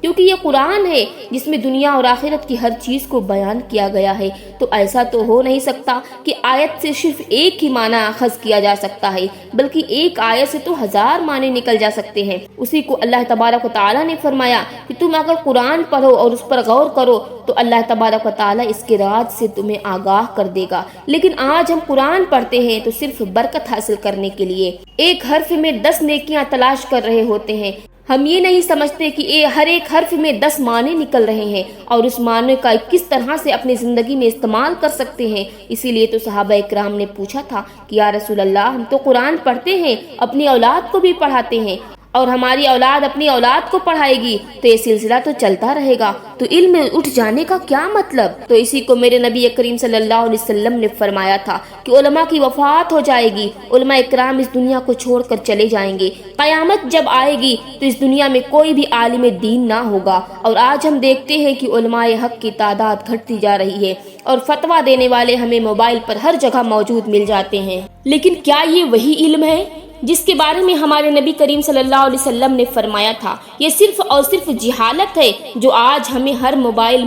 کیونکہ یہ قرآن ہے جس میں دنیا اور آخرت کی ہر چیز کو بیان کیا گیا ہے۔ تو ایسا تو ہو نہیں سکتا کہ آیت سے صرف ایک ہی معنی اخذ کیا جا سکتا ہے، بلکہ ایک آیت سے تو ہزار معنی نکل جا سکتے ہیں۔ اسی کو اللہ تبارک و تعالیٰ نے فرمایا کہ تم اگر قرآن پڑھو اور اس پر غور کرو تو اللہ تبارک و تعالیٰ اس کے راز سے تمہیں آگاہ کر دے گا۔ لیکن آج ہم قرآن پڑھتے ہیں تو صرف برکت حاصل کرنے کے لیے، ایک حرف میں 10 نیکیاں تلاش کر رہے ہوتے ہیں۔ ہم یہ نہیں سمجھتے کہ ہر ایک حرف میں 10 معنی نکل رہے ہیں اور اس معنی کا کس طرح سے اپنی زندگی میں استعمال کر سکتے ہیں۔ اسی لیے تو صحابہ اکرام نے پوچھا تھا کہ یا رسول اللہ، ہم تو قرآن پڑھتے ہیں، اپنی اولاد کو بھی پڑھاتے ہیں اور ہماری اولاد اپنی اولاد کو پڑھائے گی تو یہ سلسلہ تو چلتا رہے گا، تو علم میں اٹھ جانے کا کیا مطلب؟ تو اسی کو میرے نبی کریم صلی اللہ علیہ وسلم نے فرمایا تھا کہ علماء کی وفات ہو جائے گی، علماء اکرام اس دنیا کو چھوڑ کر چلے جائیں گے، قیامت جب آئے گی تو اس دنیا میں کوئی بھی عالم دین نہ ہوگا۔ اور آج ہم دیکھتے ہیں کہ علماء حق کی تعداد گھٹتی جا رہی ہے اور فتویٰ دینے والے ہمیں موبائل پر ہر جگہ موجود مل جاتے ہیں، لیکن کیا یہ وہی علم ہے جس کے بارے میں ہمارے نبی کریم صلی اللہ علیہ وسلم نے فرمایا تھا؟ یہ صرف اور صرف جہالت ہے جو آج ہمیں ہر موبائل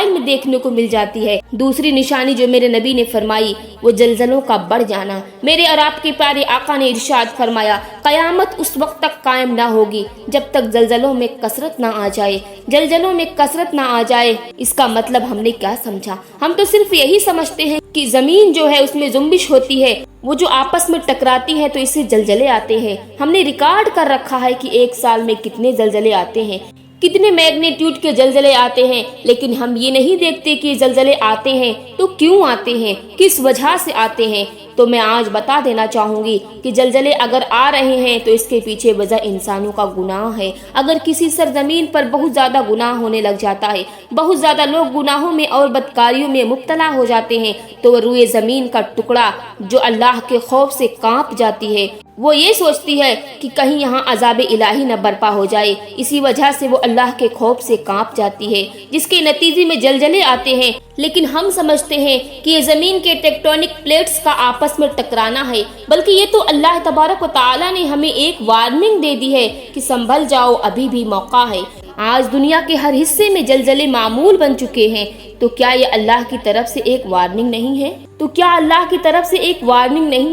میں دیکھنے کو مل جاتی ہے۔ دوسری نشانی جو میرے نبی نے فرمائی وہ زلزلوں کا بڑھ جانا۔ میرے اور آپ کے پیارے آقا نے ارشاد فرمایا قیامت اس وقت تک قائم نہ ہوگی جب تک زلزلوں میں کثرت نہ آ جائے۔ اس کا مطلب ہم نے کیا سمجھا؟ ہم تو صرف یہی سمجھتے ہیں کہ زمین جو ہے اس میں جنبش ہوتی ہے، وہ جو آپس میں ٹکراتی ہے تو اس سے زلزلے آتے ہیں۔ ہم نے ریکارڈ کر رکھا ہے کہ ایک سال میں کتنے زلزلے آتے ہیں، کتنے میگنیٹیوڈ کے زلزلے آتے ہیں، لیکن ہم یہ نہیں دیکھتے کہ زلزلے آتے ہیں تو کیوں آتے ہیں، کس وجہ سے آتے ہیں۔ تو میں آج بتا دینا چاہوں گی کہ زلزلے اگر آ رہے ہیں تو اس کے پیچھے وجہ انسانوں کا گناہ ہے۔ اگر کسی سرزمین پر بہت زیادہ گناہ ہونے لگ جاتا ہے، بہت زیادہ لوگ گناہوں میں اور بدکاریوں میں مبتلا ہو جاتے ہیں، تو وہ روئے زمین کا ٹکڑا جو اللہ کے خوف سے کانپ جاتی ہے، وہ یہ سوچتی ہے کہ کہیں یہاں عذاب الہی نہ برپا ہو جائے، اسی وجہ سے وہ اللہ کے خوف سے کانپ جاتی ہے، جس کے نتیجے میں زلزلے آتے ہیں۔ لیکن ہم سمجھتے ہیں کہ یہ زمین کے ٹیکٹونک پلیٹس کا آپس میں ٹکرانا ہے، بلکہ یہ تو اللہ تبارک و تعالیٰ نے ہمیں ایک وارننگ دے دی ہے کہ سنبھل جاؤ، ابھی بھی موقع ہے۔ آج دنیا کے ہر حصے میں زلزلے معمول بن چکے ہیں، تو کیا یہ اللہ کی طرف سے ایک وارننگ نہیں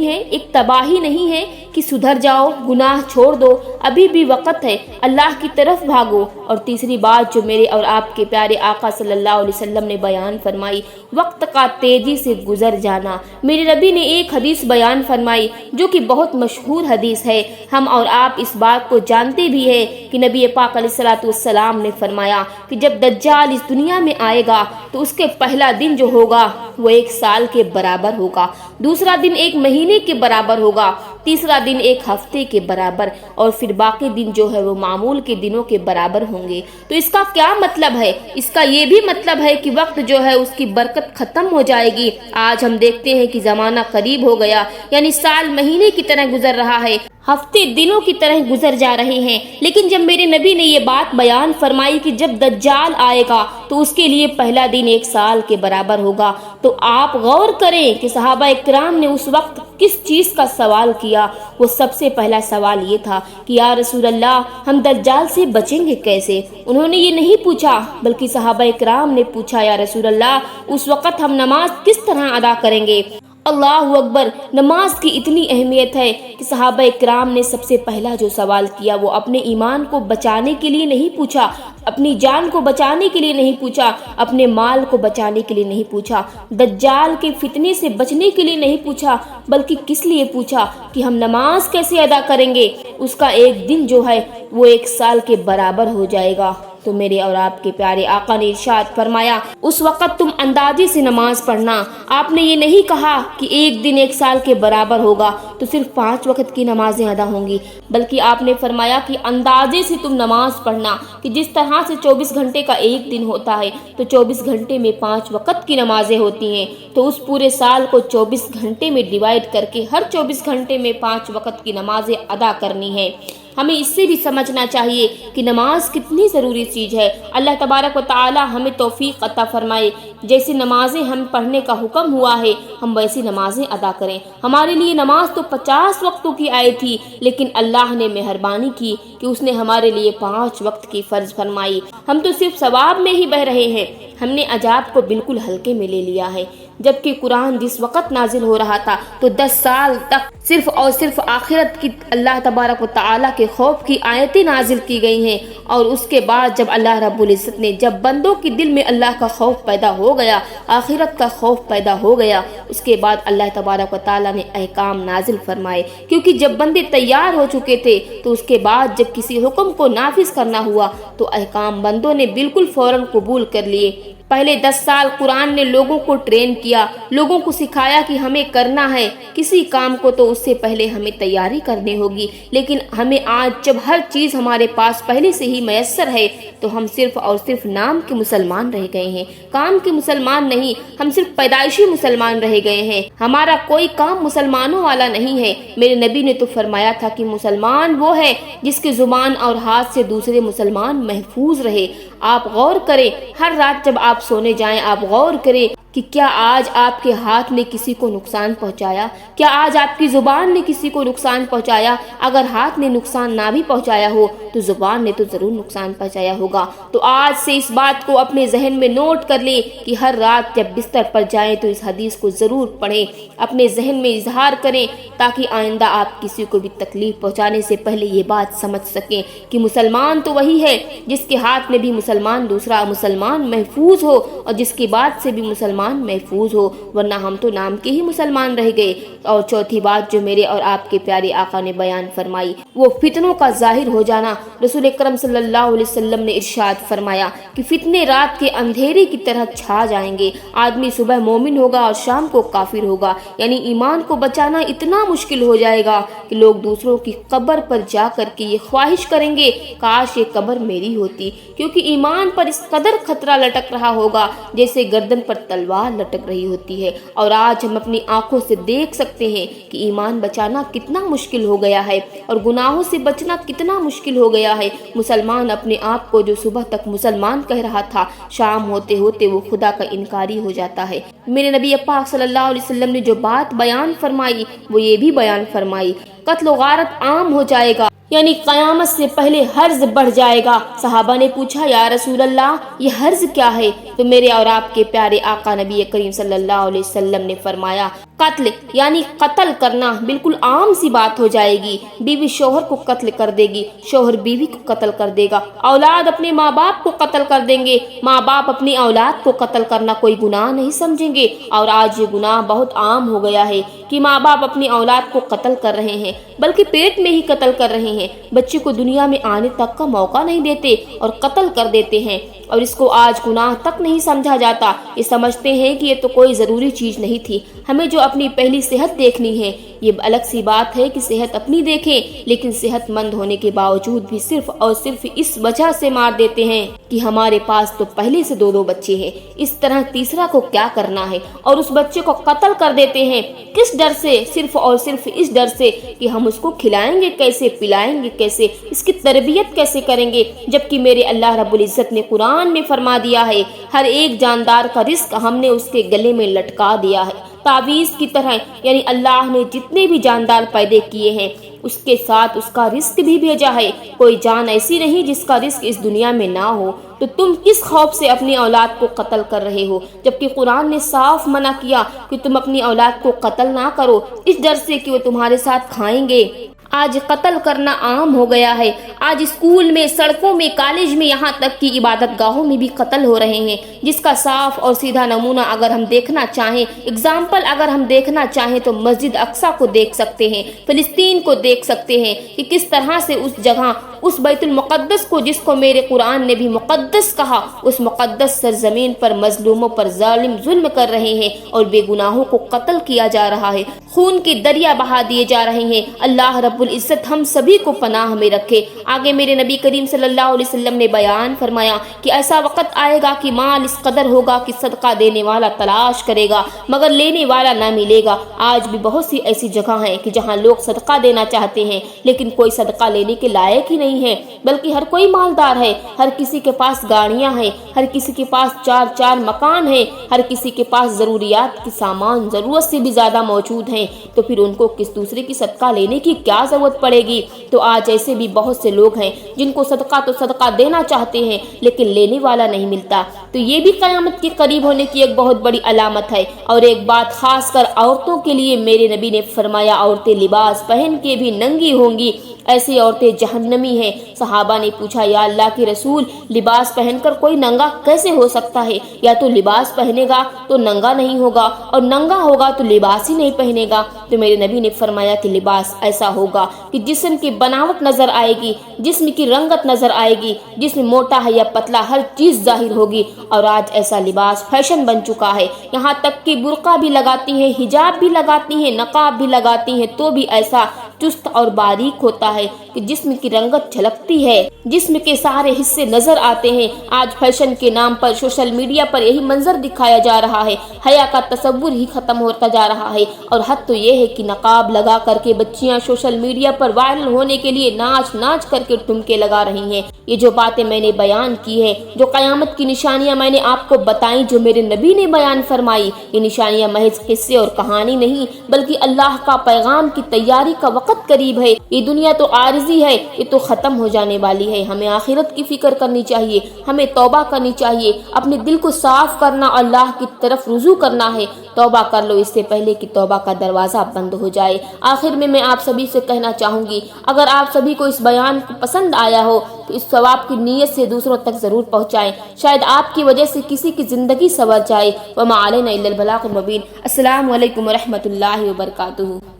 ہے؟ ایک تباہی نہیں ہے کہ سدھر جاؤ، گناہ چھوڑ دو، ابھی بھی وقت ہے، اللہ کی طرف بھاگو۔ اور تیسری بات جو میرے اور آپ کے پیارے آقا صلی اللہ علیہ وسلم نے بیان فرمائی، وقت کا تیزی سے گزر جانا۔ میرے نبی نے ایک حدیث بیان فرمائی جو کہ بہت مشہور حدیث ہے، ہم اور آپ اس بات کو جانتے بھی ہیں کہ نبی پاک علیہ الصلوۃ والسلام نے فرمایا کہ جب دجال اس دنیا میں آئے گا تو اس کے پہلا دن جو ہوگا وہ 1 سال کے برابر ہوگا، دوسرا دن 1 مہینے کے برابر ہوگا، تیسرا دن 1 ہفتے کے برابر، اور پھر باقی دن جو ہے وہ معمول کے دنوں کے برابر ہوں گے۔ تو اس کا کیا مطلب ہے؟ اس کا یہ بھی مطلب ہے کہ وقت جو ہے اس کی برکت ختم ہو جائے گی۔ آج ہم دیکھتے ہیں کہ زمانہ قریب ہو گیا، یعنی سال مہینے کی طرح گزر رہا ہے، ہفتے دنوں کی طرح گزر جا رہے ہیں۔ لیکن جب میرے نبی نے یہ بات بیان فرمائی کہ جب دجال آئے گا تو اس کے لیے پہلا دن 1 سال کے برابر ہوگا، تو آپ غور کریں کہ صحابہ اکرام نے اس وقت کس چیز کا سوال کیا۔ وہ سب سے پہلا سوال یہ تھا کہ یا رسول اللہ، ہم دجال سے بچیں گے کیسے؟ انہوں نے یہ نہیں پوچھا، بلکہ صحابہ اکرام نے پوچھا یا رسول اللہ، اس وقت ہم نماز کس طرح ادا کریں گے؟ اللہ اکبر! نماز کی اتنی اہمیت ہے کہ صحابہ اکرام نے سب سے پہلا جو سوال کیا وہ اپنے ایمان کو بچانے کے لیے نہیں پوچھا، اپنی جان کو بچانے کے لیے نہیں پوچھا، اپنے مال کو بچانے کے لیے نہیں پوچھا، دجال کے فتنے سے بچنے کے لیے نہیں پوچھا، بلکہ کس لیے پوچھا کہ ہم نماز کیسے ادا کریں گے؟ اس کا ایک دن جو ہے وہ 1 سال کے برابر ہو جائے گا۔ تو میرے اور آپ کے پیارے آقا نے ارشاد فرمایا اس وقت تم اندازے سے نماز پڑھنا۔ آپ نے یہ نہیں کہا کہ ایک دن 1 سال کے برابر ہوگا تو صرف 5 وقت کی نمازیں ادا ہوں گی، بلکہ آپ نے فرمایا کہ اندازے سے تم نماز پڑھنا، کہ جس طرح سے 24 گھنٹے کا ایک دن ہوتا ہے تو 24 گھنٹے میں 5 وقت کی نمازیں ہوتی ہیں، تو اس پورے سال کو 24 گھنٹے میں ڈیوائیڈ کر کے ہر 24 گھنٹے میں 5 وقت کی نمازیں ادا کرنی ہے۔ ہمیں اس سے بھی سمجھنا چاہیے کہ نماز کتنی ضروری چیز ہے۔ اللہ تبارک و تعالی ہمیں توفیق عطا فرمائے، جیسی نمازیں ہم پڑھنے کا حکم ہوا ہے ہم ویسی نمازیں ادا کریں۔ ہمارے لیے نماز تو 50 وقتوں کی آئی تھی، لیکن اللہ نے مہربانی کی کہ اس نے ہمارے لیے 5 وقت کی فرض فرمائی۔ ہم تو صرف ثواب میں ہی بہ رہے ہیں، ہم نے عذاب کو بالکل ہلکے میں لے لیا ہے۔ جبکہ قرآن جس وقت نازل ہو رہا تھا تو 10 سال تک صرف اور صرف آخرت کی اللہ تبارک و تعالیٰ کے خوف کی آیتیں نازل کی گئی ہیں، اور اس کے بعد جب اللہ رب العزت نے جب بندوں کے دل میں اللہ کا خوف پیدا ہو گیا، آخرت کا خوف پیدا ہو گیا، اس کے بعد اللہ تبارک و تعالیٰ نے احکام نازل فرمائے۔ کیونکہ جب بندے تیار ہو چکے تھے تو اس کے بعد جب کسی حکم کو نافذ کرنا ہوا تو احکام بندوں نے بالکل فوراً قبول کر لیے۔ پہلے 10 سال قرآن نے لوگوں کو ٹرین کیا، لوگوں کو سکھایا کہ ہمیں کرنا ہے کسی کام کو تو اس سے پہلے ہمیں تیاری کرنی ہوگی، لیکن ہمیں آج جب ہر چیز ہمارے پاس پہلے سے ہی میسر ہے تو ہم صرف اور صرف نام کے مسلمان رہ گئے ہیں، کام کے مسلمان نہیں، ہم صرف پیدائشی مسلمان رہ گئے ہیں، ہمارا کوئی کام مسلمانوں والا نہیں ہے۔ میرے نبی نے تو فرمایا تھا کہ مسلمان وہ ہے جس کی زبان اور ہاتھ سے دوسرے مسلمان محفوظ رہے۔ آپ غور کریں، ہر رات جب آپ سونے جائیں آپ غور کریں کہ کیا آج آپ کے ہاتھ نے کسی کو نقصان پہنچایا، کیا آج آپ کی زبان نے کسی کو نقصان پہنچایا؟ اگر ہاتھ نے نقصان نہ بھی پہنچایا ہو تو زبان نے تو ضرور نقصان پہنچایا ہوگا۔ تو آج سے اس بات کو اپنے ذہن میں نوٹ کر لیں کہ ہر رات جب بستر پر جائیں تو اس حدیث کو ضرور پڑھیں، اپنے ذہن میں اظہار کریں تاکہ آئندہ آپ کسی کو بھی تکلیف پہنچانے سے پہلے یہ بات سمجھ سکیں کہ مسلمان تو وہی ہے جس کے ہاتھ میں بھی مسلمان دوسرا مسلمان محفوظ ہو اور جس کی بات سے بھی مسلمان محفوظ ہو، ورنہ ہم تو نام کے ہی مسلمان رہ گئے۔ اور چوتھی بات جو میرے اور آپ کے پیارے آقا نے بیان فرمائی وہ فتنوں کا ظاہر ہو جانا۔ رسول اکرم صلی اللہ علیہ وسلم نے ارشاد فرمایا کہ فتنے رات کے اندھیرے کی طرح چھا جائیں گے، آدمی صبح مومن ہوگا اور شام کو کافر ہوگا، یعنی ایمان کو بچانا اتنا مشکل ہو جائے گا کہ لوگ دوسروں کی قبر پر جا کر کے یہ خواہش کریں گے کاش یہ قبر میری ہوتی، کیونکہ ایمان پر اس قدر خطرہ لٹک رہا ہوگا جیسے گردن پر تلوار لٹک رہی ہوتی ہے۔ اور آج ہم اپنی آنکھوں سے دیکھ سکتے ہیں کہ ایمان بچانا کتنا مشکل ہو گیا ہے اور گناہوں سے بچنا کتنا مشکل ہو گیا ہے۔ مسلمان اپنے آپ کو جو صبح تک مسلمان کہہ رہا تھا، شام ہوتے ہوتے وہ خدا کا انکاری ہو جاتا ہے۔ میرے نبی پاک صلی اللہ علیہ وسلم نے جو بات بیان فرمائی وہ یہ بھی بیان فرمائی، قتل و غارت عام ہو جائے گا، یعنی قیامت سے پہلے حرز بڑھ جائے گا۔ صحابہ نے پوچھا یا رسول اللہ یہ حرز کیا ہے؟ تو میرے اور آپ کے پیارے آقا نبی کریم صلی اللہ علیہ وسلم نے فرمایا قتل یعنی قتل کرنا بالکل عام سی بات ہو جائے گی، بیوی شوہر کو قتل کر دے گی، شوہر بیوی کو قتل کر دے گا، اولاد اپنے ماں باپ کو قتل کر دیں گے، ماں باپ اپنی اولاد کو قتل کرنا کوئی گناہ نہیں سمجھیں گے۔ اور آج یہ گناہ بہت عام ہو گیا ہے کہ ماں باپ اپنی اولاد کو قتل کر رہے ہیں، بلکہ پیٹ میں ہی قتل کر رہے ہیں، بچے کو دنیا میں آنے تک کا موقع نہیں دیتے اور قتل کر دیتے ہیں، اور اس کو آج گناہ تک نہیں سمجھا جاتا۔ یہ سمجھتے ہیں کہ یہ تو کوئی ضروری چیز نہیں تھی، ہمیں جو اپنی پہلی صحت دیکھنی ہے، یہ الگ سی بات ہے کہ صحت اپنی دیکھیں، لیکن صحت مند ہونے کے باوجود بھی صرف اور صرف اس وجہ سے مار دیتے ہیں کہ ہمارے پاس تو پہلے سے 2 بچے ہیں، اس طرح تیسرا کو کیا کرنا ہے، اور اس بچے کو قتل کر دیتے ہیں۔ کس ڈر سے؟ صرف اور صرف اس ڈر سے کہ ہم اس کو کھلائیں گے کیسے، پلائیں گے کیسے، اس کی تربیت کیسے کریں گے، جبکہ میرے اللہ رب العزت نے قرآن میں فرما دیا ہے ہر ایک جاندار کا رزق ہم نے اس کے گلے میں لٹکا دیا ہے تعویذ کی طرح، یعنی اللہ نے جتنے بھی جاندار پیدا کیے ہیں اس کے ساتھ اس کا رزق بھی بھیجا ہے۔ کوئی جان ایسی نہیں جس کا رزق اس دنیا میں نہ ہو، تو تم کس خوف سے اپنی اولاد کو قتل کر رہے ہو، جبکہ قرآن نے صاف منع کیا کہ تم اپنی اولاد کو قتل نہ کرو، اس ڈر سے کہ وہ تمہارے ساتھ کھائیں گے۔ آج قتل کرنا عام ہو گیا ہے، آج اسکول میں، سڑکوں میں، کالج میں، یہاں تک کہ عبادت گاہوں میں بھی قتل ہو رہے ہیں، جس کا صاف اور سیدھا نمونہ اگر ہم دیکھنا چاہیں، اگزامپل اگر ہم دیکھنا چاہیں تو مسجد اقصیٰ کو دیکھ سکتے ہیں، فلسطین کو دیکھ سکتے ہیں کہ کس طرح سے اس جگہ اس بیت المقدس کو جس کو میرے قرآن نے بھی مقدس کہا، اس مقدس سرزمین پر مظلوموں پر ظالم ظلم کر رہے ہیں اور بے گناہوں کو قتل کیا جا رہا ہے، خون کے دریا بہا دیے جا رہے ہیں۔ اللہ رب العزت ہم سبھی کو پناہ میں رکھے۔ آگے میرے نبی کریم صلی اللہ علیہ وسلم نے بیان فرمایا کہ ایسا وقت آئے گا کہ مال اس قدر ہوگا کہ صدقہ دینے والا تلاش کرے گا مگر لینے والا نہ ملے گا۔ آج بھی بہت سی ایسی جگہ ہیں کہ جہاں لوگ صدقہ دینا چاہتے ہیں لیکن کوئی صدقہ لینے کے لائق ہی نہیں ہے، بلکہ ہر کوئی مالدار ہے، ہر کسی کے پاس گاڑیاں ہیں، ہر کسی کے پاس چار مکان ہیں، ہر کسی کے پاس ضروریات کے سامان ضرورت سے بھی زیادہ موجود ہیں، تو پھر ان کو کس دوسرے کی صدقہ لینے کی کیا ضرورت پڑے گی؟ تو آج ایسے بھی بہت سے لوگ ہیں جن کو صدقہ دینا چاہتے ہیں لیکن لینے والا نہیں ملتا۔ تو یہ بھی قیامت کے قریب ہونے کی ایک بہت بڑی علامت ہے۔ اور ایک بات خاص کر عورتوں کے لیے میرے نبی نے فرمایا، عورتیں لباس پہن کے بھی ننگی ہوں گی، ایسی عورتیں جہنمی ہیں۔ صحابہ نے پوچھا، یا اللہ کے رسول، لباس پہن کر کوئی ننگا کیسے ہو سکتا ہے؟ یا تو لباس پہنے گا تو ننگا نہیں ہوگا اور ننگا ہوگا تو لباس ہی نہیں پہنے گا۔ تو میرے نبی نے فرمایا کہ لباس ایسا ہوگا کہ جسم کی بناوٹ نظر آئے گی، جسم کی رنگت نظر آئے گی، جسم موٹا ہے یا پتلا ہر چیز ظاہر ہوگی۔ اور آج ایسا لباس فیشن بن چکا ہے، یہاں تک کہ برقع بھی لگاتی ہیں، حجاب بھی لگاتی ہیں، نقاب بھی لگاتی ہیں، تو بھی ایسا چست اور باریک ہوتا ہے کہ جسم کی رنگت جھلکتی ہے، جسم کے سارے حصے نظر آتے ہیں۔ آج فیشن کے نام پر سوشل میڈیا پر یہی منظر دکھایا جا رہا ہے، حیا کا تصور ہی ختم ہوتا جا رہا ہے۔ اور حد تو یہ ہے کہ نقاب لگا کر کے بچیاں سوشل میڈیا پر وائرل ہونے کے لیے ناچ کر کے ٹمکے لگا رہی ہیں۔ یہ جو باتیں میں نے بیان کی ہیں، جو قیامت کی نشانیاں میں نے آپ کو بتائیں، جو میرے نبی نے بیان فرمائی، یہ نشانیاں محض قصے اور کہانی نہیں بلکہ اللہ کا پیغام کی تیاری کا وقت قریب ہے۔ یہ دنیا تو عارضی ہے، یہ تو ختم ہو جانے والی ہے۔ ہمیں آخرت کی فکر کرنی چاہیے، ہمیں توبہ کرنی چاہیے، اپنے دل کو صاف کرنا، اللہ کی طرف رجوع کرنا ہے۔ توبہ کر لو اس سے پہلے کہ توبہ کا دروازہ بند ہو جائے۔ آخر میں آپ سبھی سے کہنا چاہوں گی، اگر آپ سبھی کو اس بیان کو پسند آیا ہو تو اس ثواب کی نیت سے دوسروں تک ضرور پہنچائیں، شاید آپ کی وجہ سے کسی کی زندگی سنور جائے۔ وما علینا الا البلاغ المبین۔ السلام علیکم ورحمۃ اللہ وبرکاتہ۔